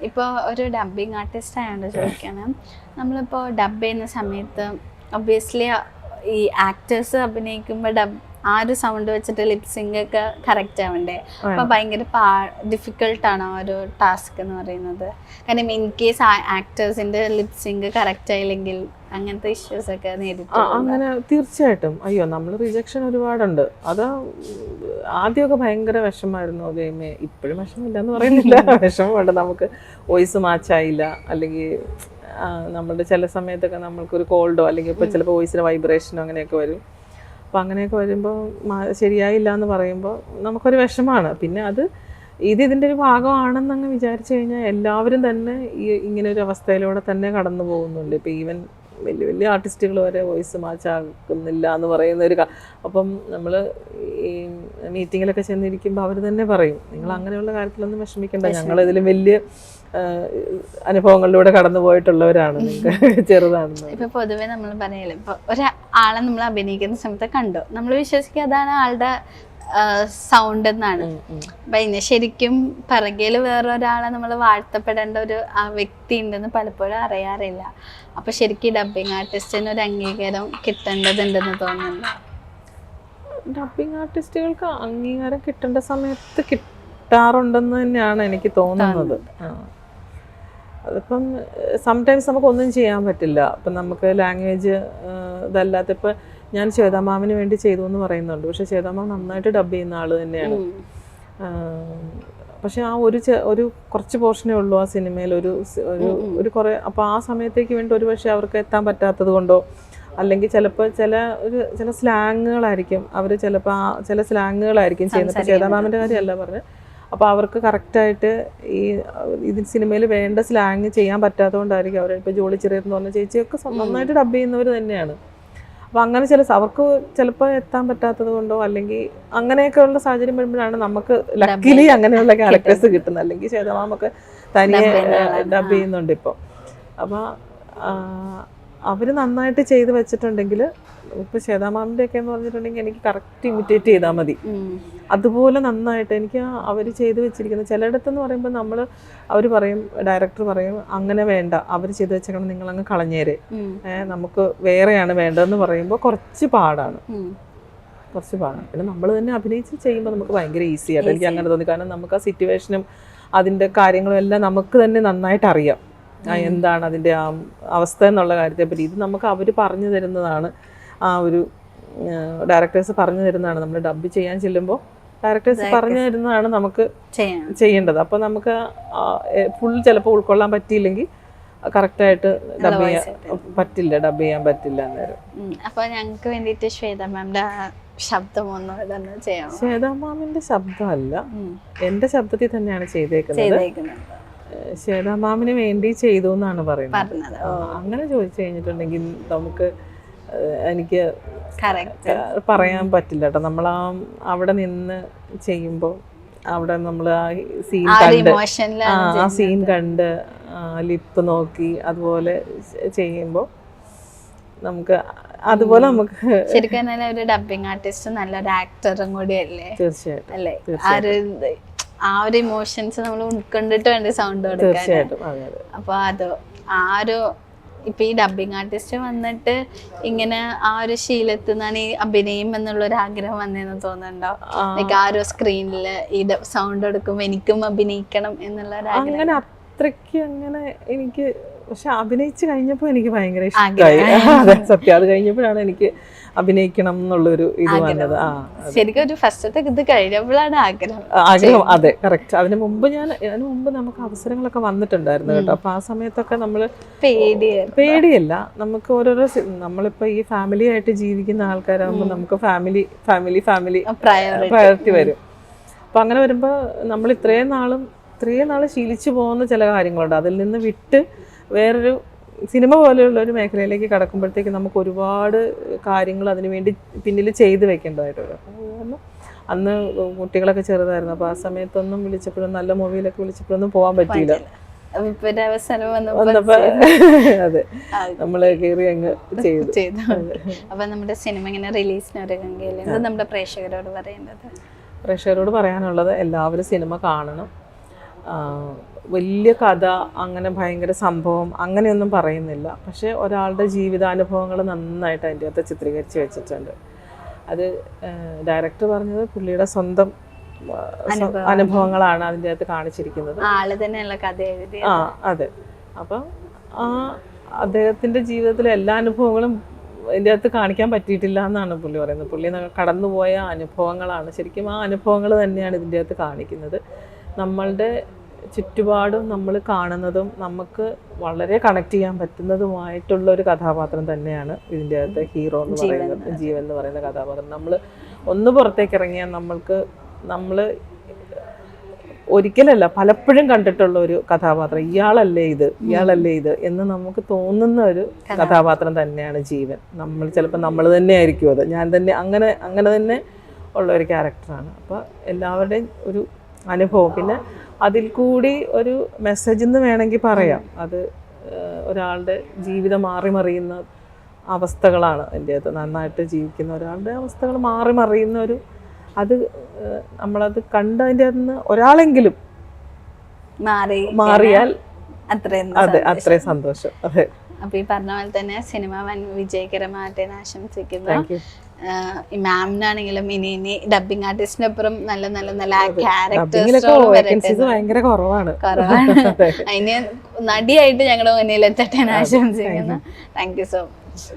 ഇപ്പോൾ ഒരു dubbing artist ആയതുകൊണ്ട് ചോദിക്കണം, നമ്മളിപ്പോൾ ഡബ് ചെയ്യുന്ന സമയത്ത് ഒബ്വിയസ്ലി ഈ ആക്ടേഴ്സ് അഭിനയിക്കുമ്പോൾ ആ ഒരു സൗണ്ട് വെച്ചിട്ട് ലിപ്സിംഗ് ഒക്കെ കറക്റ്റ് ആവണ്ടേ? അപ്പോൾ ഭയങ്കര ഡിഫിക്കൾട്ടാണ് ആ ഒരു ടാസ്ക് എന്ന് പറയുന്നത്. കാരണം ഇൻ കേസ് ആക്ടേഴ്സിൻ്റെ ലിപ്സിംഗ് കറക്റ്റ് ആയില്ലെങ്കിൽ അങ്ങനത്തെ ഇഷ്യൂസ് ഒക്കെ നേരിട്ട്. അങ്ങനെ തീർച്ചയായിട്ടും. അയ്യോ, നമ്മൾ റിജക്ഷൻ ഒരുപാടുണ്ട്. അത് ആദ്യമൊക്കെ ഭയങ്കര വിഷമമായിരുന്നു. ദൈവമേ, ഇപ്പോഴും വിഷമമില്ല എന്ന് പറയുന്നില്ല, വിഷമമുണ്ട്. നമുക്ക് വോയിസ് മാച്ചായില്ല, അല്ലെങ്കിൽ നമ്മുടെ ചില സമയത്തൊക്കെ നമ്മൾക്കൊരു കോൾഡോ അല്ലെങ്കിൽ ഇപ്പോൾ ചിലപ്പോൾ വോയിസിന് വൈബ്രേഷനോ അങ്ങനെയൊക്കെ വരും. അപ്പോൾ അങ്ങനെയൊക്കെ വരുമ്പോൾ ശരിയായില്ല എന്ന് പറയുമ്പോൾ നമുക്കൊരു വിഷമമാണ്. പിന്നെ അത് ഇതിൻ്റെ ഒരു ഭാഗമാണെന്നങ്ങ് വിചാരിച്ചു കഴിഞ്ഞാൽ എല്ലാവരും തന്നെ ഇങ്ങനെ ഒരു അവസ്ഥയിലൂടെ തന്നെ കടന്നു പോകുന്നുണ്ട്. ഇപ്പോൾ ഈവൻ വലിയ വലിയ ആർട്ടിസ്റ്റുകൾ വരെ വോയിസ് മാച്ചാക്കുന്നില്ല എന്ന് പറയുന്നൊരു അപ്പം നമ്മൾ ഈ മീറ്റിങ്ങിലൊക്കെ ചെന്നിരിക്കുമ്പോൾ അവർ തന്നെ പറയും, നിങ്ങൾ അങ്ങനെയുള്ള കാര്യത്തിലൊന്നും വിഷമിക്കേണ്ട, ഞങ്ങളിതിലും വലിയ അനുഭവങ്ങളിലൂടെ കടന്നു പോയിട്ടുള്ളവരാണ്, നിങ്ങൾക്ക് ചെറുതാണെന്ന്. ഇപ്പൊ പൊതുവെ നമ്മൾ പറയല്ലോ, ഇപ്പൊ ഒരാളെ നമ്മൾ അഭിനയിക്കുന്ന സമയത്ത് കണ്ടു, നമ്മൾ വിശ്വസിക്കുക അതാണ് ആളുടെ സൗണ്ട് എന്നാണ്. പിന്നെ ശരിക്കും പിറകിൽ വേറൊരാളെ നമ്മൾ വാഴ്ത്തപ്പെടേണ്ട ഒരു വ്യക്തി ഉണ്ടെന്ന് പലപ്പോഴും അറിയാറില്ല. അപ്പൊ ശരിക്കും ഡബ്ബിങ് ആർട്ടിസ്റ്റിന് ഒരു അംഗീകാരം കിട്ടേണ്ടതുണ്ടെന്ന് തോന്നുന്നുണ്ട്. ഡബ്ബിങ് ആർട്ടിസ്റ്റുകൾക്ക് അംഗീകാരം കിട്ടേണ്ട സമയത്ത് കിട്ടാറുണ്ടെന്ന് തന്നെയാണ് എനിക്ക് തോന്നുന്നത്. അതിപ്പം സംടൈംസ് നമുക്കൊന്നും ചെയ്യാൻ പറ്റില്ല. അപ്പം നമുക്ക് ലാംഗ്വേജ് ഇതല്ലാത്ത, ഇപ്പം ഞാൻ ശ്വേതാ മാമിന് വേണ്ടി ചെയ്തു എന്ന് പറയുന്നുണ്ട്, പക്ഷെ ശ്വേതാ മാം നന്നായിട്ട് ഡബ് ചെയ്യുന്ന ആൾ തന്നെയാണ്. പക്ഷെ ആ ഒരു കുറച്ച് പോർഷനേ ഉള്ളൂ ആ സിനിമയിൽ, ഒരു കുറേ. അപ്പോൾ ആ സമയത്തേക്ക് വേണ്ടി ഒരു പക്ഷേ അവർക്ക് എത്താൻ പറ്റാത്തത് കൊണ്ടോ, അല്ലെങ്കിൽ ചിലപ്പോൾ ചില സ്ലാങ്ങുകളായിരിക്കും അവർ ചിലപ്പോൾ ചില സ്ലാങ്ങുകളായിരിക്കും ചെയ്യുന്നത്. ഇപ്പോൾ ശ്വേതാ മാമിൻ്റെ കാര്യമല്ല പറഞ്ഞത്. അപ്പോൾ അവർക്ക് കറക്റ്റായിട്ട് ഇതിന് സിനിമയിൽ വേണ്ട സ്ലാങ് ചെയ്യാൻ പറ്റാത്തതുകൊണ്ടായിരിക്കും അവർ. ഇപ്പോൾ ജോളി ചെറിയെന്ന് പറഞ്ഞ ചേച്ചിയൊക്കെ നന്നായിട്ട് ഡബ് ചെയ്യുന്നവർ തന്നെയാണ്. അപ്പോൾ അങ്ങനെ അവർക്ക് ചിലപ്പോൾ എത്താൻ പറ്റാത്തത് കൊണ്ടോ അല്ലെങ്കിൽ അങ്ങനെയൊക്കെയുള്ള സാഹചര്യം വരുമ്പോഴാണ് നമുക്ക് ലക്കിലി അങ്ങനെയുള്ള ക്യാരക്ടേഴ്സ് കിട്ടുന്നത്. അല്ലെങ്കിൽ ശ്വേതമാമൊക്കെ തനിയെ ഡബ് ചെയ്യുന്നുണ്ട് ഇപ്പോൾ. അപ്പോൾ അവർ നന്നായിട്ട് ചെയ്ത് വെച്ചിട്ടുണ്ടെങ്കിൽ, ഇപ്പോൾ ശ്വേതാമാമിൻ്റെ ഒക്കെ എന്ന് പറഞ്ഞിട്ടുണ്ടെങ്കിൽ എനിക്ക് കറക്റ്റ് ഇമിറ്റേറ്റ് ചെയ്താൽ മതി, അതുപോലെ നന്നായിട്ട് എനിക്ക് അവർ ചെയ്ത് വെച്ചിരിക്കുന്നത്. ചിലയിടത്തെന്ന് പറയുമ്പോൾ അവർ പറയും, ഡയറക്ടർ പറയും അങ്ങനെ വേണ്ട, അവർ ചെയ്ത് വെച്ചേക്കണം, നിങ്ങളങ്ങ് കളഞ്ഞേരെ, നമുക്ക് വേറെയാണ് വേണ്ടതെന്ന് പറയുമ്പോൾ കുറച്ച് പാടാണ്. പിന്നെ നമ്മൾ തന്നെ അഭിനയിച്ച് ചെയ്യുമ്പോൾ നമുക്ക് ഭയങ്കര ഈസി ആയിട്ട് എനിക്ക് അങ്ങനെ തോന്നി. കാരണം നമുക്ക് ആ സിറ്റുവേഷനും അതിൻ്റെ കാര്യങ്ങളും എല്ലാം നമുക്ക് തന്നെ നന്നായിട്ട് അറിയാം, എന്താണ് അതിൻ്റെ ആ അവസ്ഥ എന്നുള്ള കാര്യത്തെപ്പറ്റി. ഇത് നമുക്ക് അവർ പറഞ്ഞു തരുന്നതാണ്, ആ ഒരു ഡയറക്ടേഴ്സ് പറഞ്ഞു തരുന്നതാണ്. നമ്മൾ ഡബ് ചെയ്യാൻ ചെല്ലുമ്പോൾ ഡയറക്ടേഴ്സ് പറഞ്ഞു തരുന്നതാണ് നമുക്ക് ചെയ്യേണ്ടത്. അപ്പോൾ നമുക്ക് ഫുൾ ചിലപ്പോൾ ഉൾക്കൊള്ളാൻ പറ്റിയില്ലെങ്കിൽ കറക്റ്റായിട്ട് ഡബ് ചെയ്യാൻ പറ്റില്ല അന്നേരം. അപ്പോൾ ഞങ്ങൾക്ക് വേണ്ടിയിട്ട് ശ്വേതാ മാമിൻ്റെ ശബ്ദം ശ്വേതാ മാമിൻ്റെ ശബ്ദമല്ല, എൻ്റെ ശബ്ദത്തിൽ തന്നെയാണ് ചെയ്തേക്കുന്നത്. ശ്വേതാ മാമിന് വേണ്ടി ചെയ്തു എന്നാണ് പറയുന്നത്. അങ്ങനെ ചോദിച്ചു കഴിഞ്ഞിട്ടുണ്ടെങ്കിൽ നമുക്ക് എനിക്ക് പറയാൻ പറ്റില്ല കേട്ടോ. നമ്മൾ അവിടെ നിന്ന് ചെയ്യുമ്പോൾ അവിടെ നമ്മൾ ആ സീൻ കണ്ട് ലിപ്പ് നോക്കി അതുപോലെ ചെയ്യുമ്പോൾ നമുക്ക് അതുപോലെ നമുക്ക് ശരിക്കും ഒരു ഡബ്ബിങ് ആർട്ടിസ്റ്റ് നല്ലൊരു ആക്ടറും കൂടിയല്ലേ? തീർച്ചയായിട്ടും അല്ലേ? ആ ഒരു ഇമോഷൻസ് നമ്മൾ ഉൾക്കൊണ്ടിട്ട് വേണ്ട സൗണ്ട് കൊടുക്കാൻ. അപ്പോൾ ഇപ്പൊ ഈ ഡബ്ബിങ് ആർട്ടിസ്റ്റ് വന്നിട്ട് ഇങ്ങനെ ആ ഒരു ശീലത്തിൽ നിന്നാണ് ഈ അഭിനയം എന്നുള്ളൊരു ആഗ്രഹം വന്നതെന്ന് തോന്നുന്നുണ്ടോ? ആ ഒരു സ്ക്രീനില് ഈ സൗണ്ട് എടുക്കുമ്പോ എനിക്കും അഭിനയിക്കണം എന്നുള്ള അങ്ങനെ അത്രയ്ക്ക് അങ്ങനെ എനിക്ക്. പക്ഷെ അഭിനയിച്ച് കഴിഞ്ഞപ്പോൾ എനിക്ക് ഭയങ്കര ഇഷ്ടമായി. അതെ, സത്യം. അത് കഴിഞ്ഞപ്പോഴാണ് എനിക്ക് അഭിനയിക്കണം എന്നുള്ളൊരു ഇത് വന്നത്. ശരിക്കും ഒരു ഫസ്റ്റത്തെ ഇത് കഴിഞ്ഞപ്പോഴാണ് ആഗ്രഹം. അതെ, കറക്റ്റ്. അതിന് മുമ്പ് നമുക്ക് അവസരങ്ങളൊക്കെ വന്നിട്ടുണ്ടായിരുന്നു കേട്ടോ. അപ്പൊ ആ സമയത്തൊക്കെ നമ്മള് പേടിയല്ല, നമുക്ക് ഓരോരോ നമ്മളിപ്പോ ഈ ഫാമിലി ആയിട്ട് ജീവിക്കുന്ന ആൾക്കാരാകുമ്പോൾ നമുക്ക് ഫാമിലി പ്രയോറിറ്റി വരും. അപ്പൊ അങ്ങനെ വരുമ്പോ നമ്മൾ ഇത്രയും നാള് ശീലിച്ചു പോകുന്ന ചില കാര്യങ്ങളുണ്ട്. അതിൽ നിന്ന് വിട്ട് വേറൊരു സിനിമ പോലെയുള്ള ഒരു മേഖലയിലേക്ക് കടക്കുമ്പോഴത്തേക്ക് നമുക്ക് ഒരുപാട് കാര്യങ്ങൾ അതിനു വേണ്ടി പിന്നിൽ ചെയ്ത് വെക്കേണ്ടതായിട്ട് വരും. കാരണം അന്ന് കുട്ടികളൊക്കെ ചെറുതായിരുന്നു. അപ്പോൾ ആ സമയത്തൊന്നും വിളിച്ചപ്പോഴും നല്ല മൂവിയിലൊക്കെ വിളിച്ചപ്പോഴൊന്നും പോകാൻ പറ്റിയില്ല. വന്നപ്പോ അതെ, നമ്മള് കയറി അങ്ങ് ചെയ്തു. അപ്പൊ നമ്മുടെ സിനിമ ഇങ്ങനെ റിലീസിനൊരുങ്ങെങ്കിൽ നമ്മുടെ പ്രേക്ഷകരോട് പറയാനുള്ളത് പറയാനുള്ളത് എല്ലാവരും സിനിമ കാണണം. വലിയ കഥ അങ്ങനെ ഭയങ്കര സംഭവം അങ്ങനെയൊന്നും പറയുന്നില്ല. പക്ഷേ ഒരാളുടെ ജീവിതാനുഭവങ്ങൾ നന്നായിട്ട് അതിൻ്റെ അകത്ത് ചിത്രീകരിച്ച് വെച്ചിട്ടുണ്ട്. അത് ഡയറക്ടർ പറഞ്ഞത് പുള്ളിയുടെ സ്വന്തം അനുഭവങ്ങളാണ് അതിൻ്റെ അകത്ത് കാണിച്ചിരിക്കുന്നത്. ആള് തന്നെയുള്ള കഥ എഴുതി. ആ അതെ. അപ്പം ആ അദ്ദേഹത്തിൻ്റെ ജീവിതത്തിലെ എല്ലാ അനുഭവങ്ങളും ഇതിൻ്റെ അകത്ത് കാണിക്കാൻ പറ്റിയിട്ടില്ല എന്നാണ് പുള്ളി പറയുന്നത്. പുള്ളി കടന്നുപോയ അനുഭവങ്ങളാണ് ശരിക്കും. ആ അനുഭവങ്ങൾ തന്നെയാണ് ഇതിൻ്റെ അകത്ത് കാണിക്കുന്നത്. നമ്മളുടെ ചുറ്റുപാടും നമ്മൾ കാണുന്നതും നമുക്ക് വളരെ കണക്ട് ചെയ്യാൻ പറ്റുന്നതുമായിട്ടുള്ള ഒരു കഥാപാത്രം തന്നെയാണ് ഇതിൻ്റെ അകത്ത് ഹീറോ എന്ന് പറയുന്നത്, ജീവൻ എന്ന് പറയുന്ന കഥാപാത്രം. നമ്മൾ ഒന്ന് പുറത്തേക്ക് ഇറങ്ങിയാൽ നമ്മൾ ഒരിക്കലല്ല പലപ്പോഴും കണ്ടിട്ടുള്ള ഒരു കഥാപാത്രം. ഇയാളല്ലേ ഇത് എന്ന് നമുക്ക് തോന്നുന്ന ഒരു കഥാപാത്രം തന്നെയാണ് ജീവൻ. ചിലപ്പോൾ നമ്മൾ തന്നെ ആയിരിക്കും അത്, ഞാൻ തന്നെ അങ്ങനെ തന്നെ ഉള്ള ഒരു ക്യാരക്ടറാണ്. അപ്പോൾ എല്ലാവരുടെയും ഒരു അനുഭവം, പിന്നെ അതിൽ കൂടി ഒരു മെസ്സേജ് എന്ന് വേണമെങ്കിൽ പറയാം. അത് ഒരാളുടെ ജീവിതം മാറിമറിയുന്ന അവസ്ഥകളാണ് അതിൻ്റെ അകത്ത്. നന്നായിട്ട് ജീവിക്കുന്ന ഒരാളുടെ അവസ്ഥകൾ മാറിമറിയുന്ന ഒരു അത് നമ്മളത് കണ്ടതിൻ്റെ അകത്ത് ഒരാളെങ്കിലും മാറിയാൽ അത്രയും സന്തോഷം. അതെ. അപ്പൊ ഈ പറഞ്ഞ പോലെ തന്നെ സിനിമ വൻ വിജയകരമാകട്ടെ എന്ന് ആശംസിക്കുന്നു. ഈ മാമിനാണെങ്കിലും ഇനി ഡബിങ് ആർട്ടിസ്റ്റിനപ്പുറം നല്ല നല്ല നല്ല ക്യാരക്ടേഴ്സ് ഭയങ്കര കുറവാണ്. അതിന് നടിയായിട്ട് ഞങ്ങളുടെ മുന്നിൽ എത്തട്ടെ എന്ന് ആശംസിക്കുന്നു. Thank you so much.